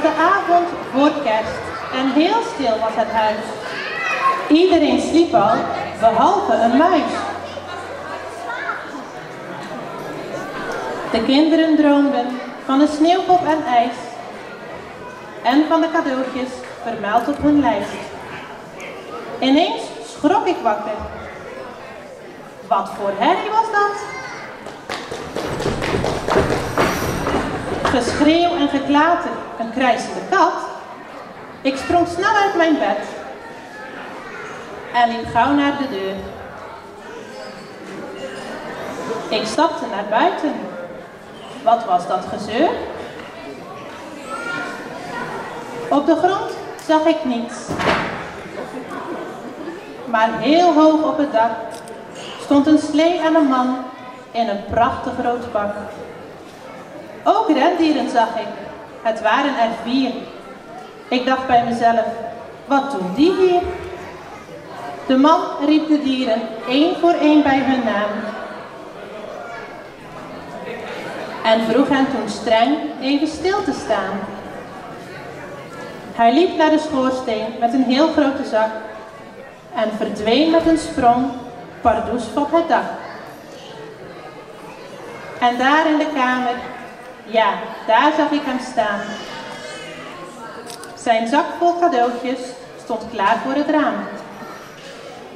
de avond voor kerst en heel stil was het huis. Iedereen sliep al, behalve een muis. De kinderen droomden van een sneeuwpop en ijs en van de cadeautjes vermeld op hun lijst. Ineens schrok ik wakker. Wat voor herrie was dat? Geschreeuw en geklater, een krijsende kat. Ik sprong snel uit mijn bed en liep gauw naar de deur. Ik stapte naar buiten. Wat was dat gezeur? Op de grond zag ik niets. Maar heel hoog op het dak stond een slee en een man in een prachtig rood pak. Ook rendieren zag ik. Het waren er 4. Ik dacht bij mezelf, wat doen die hier? De man riep de dieren 1 voor 1 bij hun naam. En vroeg hen toen streng even stil te staan. Hij liep naar de schoorsteen met een heel grote zak en verdween met een sprong pardoes op het dak. En daar in de kamer, ja, daar zag ik hem staan. Zijn zak vol cadeautjes stond klaar voor het raam.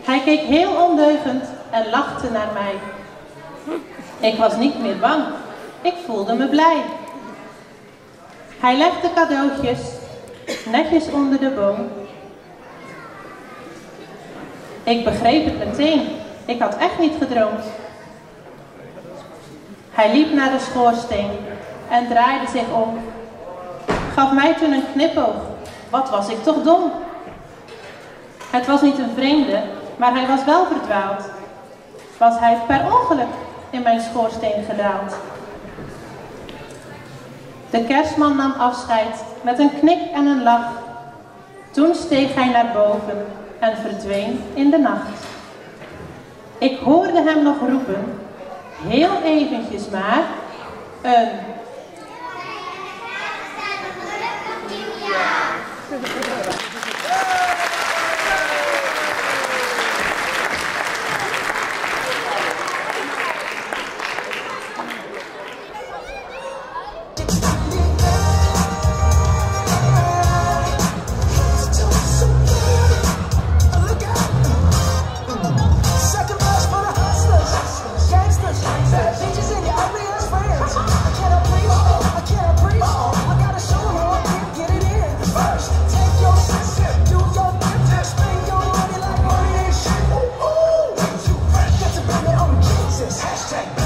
Hij keek heel ondeugend en lachte naar mij. Ik was niet meer bang, ik voelde me blij. Hij legde cadeautjes netjes onder de boom. Ik begreep het meteen, ik had echt niet gedroomd. Hij liep naar de schoorsteen en draaide zich om. Gaf mij toen een knipoog, wat was ik toch dom. Het was niet een vreemde, maar hij was wel verdwaald. Was hij per ongeluk in mijn schoorsteen gedaald. De kerstman nam afscheid met een knik en een lach. Toen steeg hij naar boven en verdween in de nacht. Ik hoorde hem nog roepen, heel eventjes maar, een... Hashtag